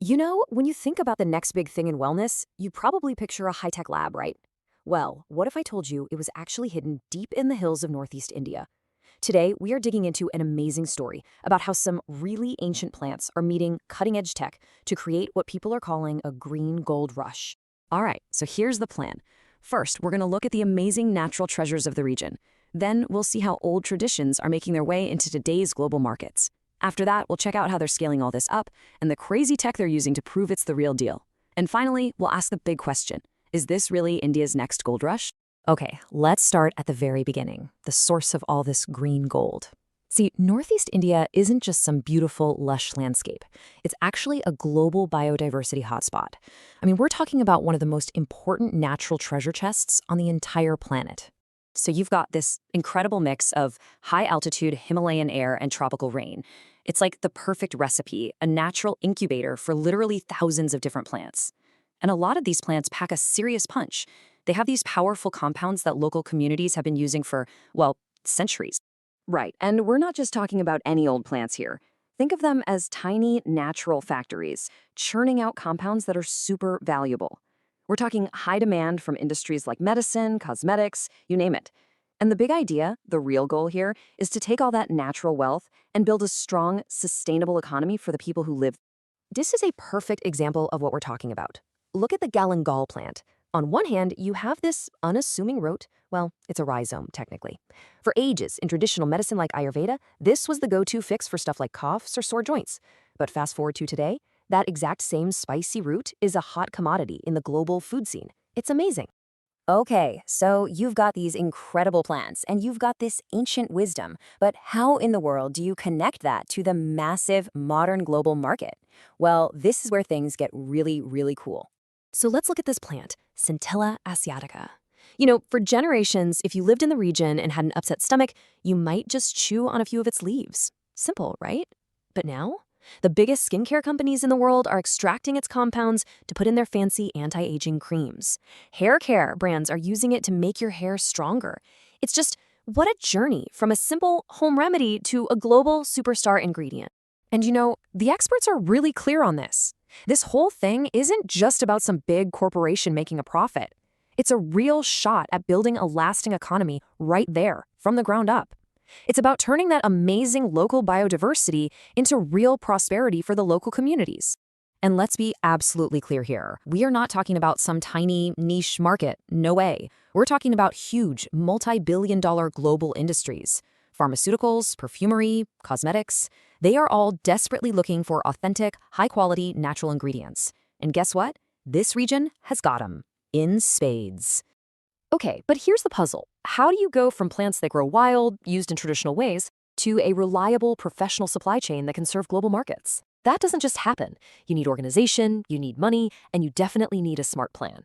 When you think about the next big thing in wellness, you probably picture a high-tech lab, right? Well, what if I told you it was actually hidden deep in the hills of Northeast India? Today, we are digging into an amazing story about how some really ancient plants are meeting cutting-edge tech to create what people are calling a green gold rush. All right, so here's the plan. First, we're going to look at the amazing natural treasures of the region. Then, we'll see how old traditions are making their way into today's global markets. After that, we'll check out how they're scaling all this up and the crazy tech they're using to prove it's the real deal. And finally, we'll ask the big question. Is this really India's next gold rush? Okay, let's start at the very beginning, the source of all this green gold. See, Northeast India isn't just some beautiful, lush landscape. It's actually a global biodiversity hotspot. We're talking about one of the most important natural treasure chests on the entire planet. So you've got this incredible mix of high-altitude Himalayan air and tropical rain. It's like the perfect recipe, a natural incubator for literally thousands of different plants. And a lot of these plants pack a serious punch. They have these powerful compounds that local communities have been using for, well, centuries. Right, and we're not just talking about any old plants here. Think of them as tiny natural factories, churning out compounds that are super valuable. We're talking high demand from industries like medicine, cosmetics, you name it. And the big idea, the real goal here, is to take all that natural wealth and build a strong, sustainable economy for the people who live. This is a perfect example of what we're talking about. Look at the galangal plant. On one hand, you have this unassuming root. Well, it's a rhizome, technically. For ages, in traditional medicine like Ayurveda, this was the go-to fix for stuff like coughs or sore joints. But fast forward to today, that exact same spicy root is a hot commodity in the global food scene. It's amazing. Okay, so you've got these incredible plants and you've got this ancient wisdom, but how in the world do you connect that to the massive modern global market? Well, this is where things get really, really cool. So let's look at this plant, Centella asiatica. For generations, if you lived in the region and had an upset stomach, you might just chew on a few of its leaves. Simple, right? But now, the biggest skincare companies in the world are extracting its compounds to put in their fancy anti-aging creams. Hair care brands are using it to make your hair stronger. It's just, what a journey from a simple home remedy to a global superstar ingredient. And the experts are really clear on this. This whole thing isn't just about some big corporation making a profit. It's a real shot at building a lasting economy right there, from the ground up. It's about turning that amazing local biodiversity into real prosperity for the local communities. And let's be absolutely clear here. We are not talking about some tiny niche market. No way. We're talking about huge, multi-billion-dollar global industries. Pharmaceuticals, perfumery, cosmetics. They are all desperately looking for authentic, high-quality natural ingredients. And guess what? This region has got them. In spades. Okay, but here's the puzzle. How do you go from plants that grow wild, used in traditional ways, to a reliable professional supply chain that can serve global markets? That doesn't just happen. You need organization, you need money, and you definitely need a smart plan.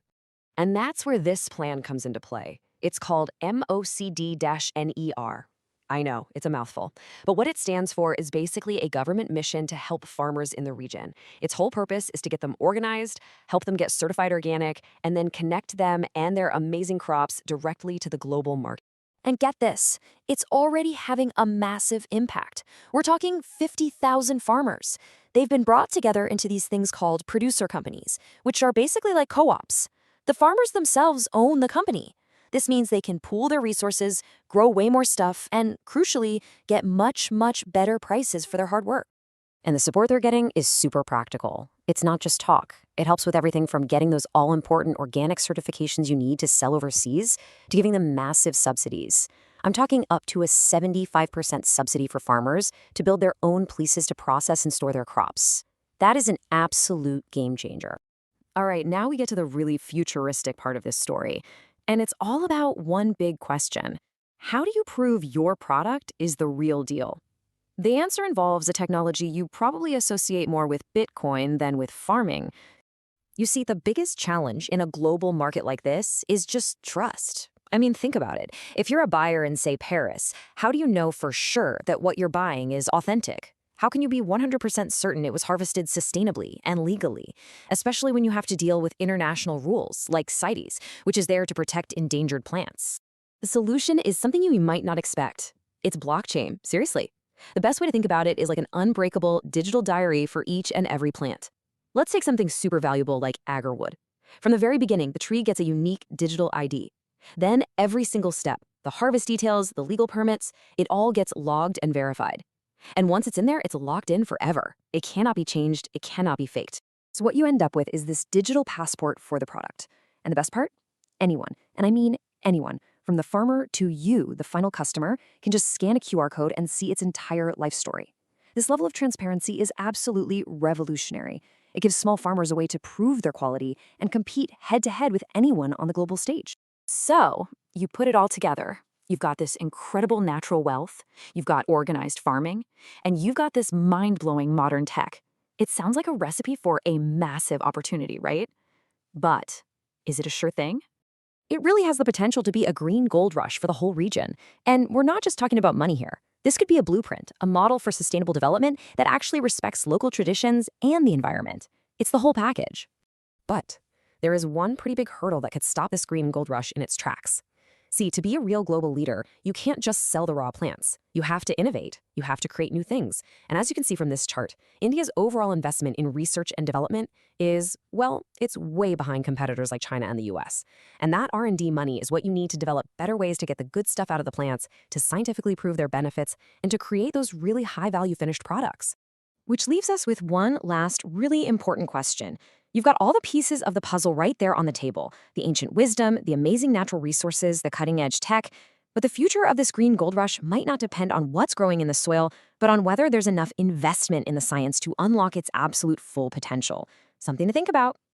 And that's where this plan comes into play. It's called MOCD-NER. I know, it's a mouthful. But what it stands for is basically a government mission to help farmers in the region. Its whole purpose is to get them organized, help them get certified organic, and then connect them and their amazing crops directly to the global market. And get this, it's already having a massive impact. We're talking 50,000 farmers. They've been brought together into these things called producer companies, which are basically like co-ops. The farmers themselves own the company. This means they can pool their resources, grow way more stuff, and, crucially, get much, much better prices for their hard work. And the support they're getting is super practical. It's not just talk. It helps with everything from getting those all-important organic certifications you need to sell overseas to giving them massive subsidies. I'm talking up to a 75% subsidy for farmers to build their own places to process and store their crops. That is an absolute game changer. All right, now we get to the really futuristic part of this story. And it's all about one big question. How do you prove your product is the real deal? The answer involves a technology you probably associate more with Bitcoin than with farming. You see, the biggest challenge in a global market like this is just trust. Think about it. If you're a buyer in, say, Paris, how do you know for sure that what you're buying is authentic? How can you be 100% certain it was harvested sustainably and legally, especially when you have to deal with international rules like CITES, which is there to protect endangered plants? The solution is something you might not expect. It's blockchain, seriously. The best way to think about it is like an unbreakable digital diary for each and every plant. Let's take something super valuable like agarwood. From the very beginning, the tree gets a unique digital ID. Then every single step, the harvest details, the legal permits, it all gets logged and verified. And once it's in there, it's locked in forever. It cannot be changed, it cannot be faked. So what you end up with is this digital passport for the product. And the best part? Anyone, and I mean anyone, from the farmer to you, the final customer, can just scan a QR code and see its entire life story. This level of transparency is absolutely revolutionary. It gives small farmers a way to prove their quality and compete head-to-head with anyone on the global stage. So, you put it all together. You've got this incredible natural wealth, you've got organized farming, and you've got this mind-blowing modern tech. It sounds like a recipe for a massive opportunity, right? But is it a sure thing? It really has the potential to be a green gold rush for the whole region. And we're not just talking about money here. This could be a blueprint, a model for sustainable development that actually respects local traditions and the environment. It's the whole package. But there is one pretty big hurdle that could stop this green gold rush in its tracks. See, to be a real global leader, you can't just sell the raw plants. You have to innovate. You have to create new things. And as you can see from this chart, India's overall investment in research and development is, well, it's way behind competitors like China and the US. And that R&D money is what you need to develop better ways to get the good stuff out of the plants, to scientifically prove their benefits, and to create those really high-value finished products. Which leaves us with one last really important question. You've got all the pieces of the puzzle right there on the table. The ancient wisdom, the amazing natural resources, the cutting-edge tech. But the future of this green gold rush might not depend on what's growing in the soil, but on whether there's enough investment in the science to unlock its absolute full potential. Something to think about.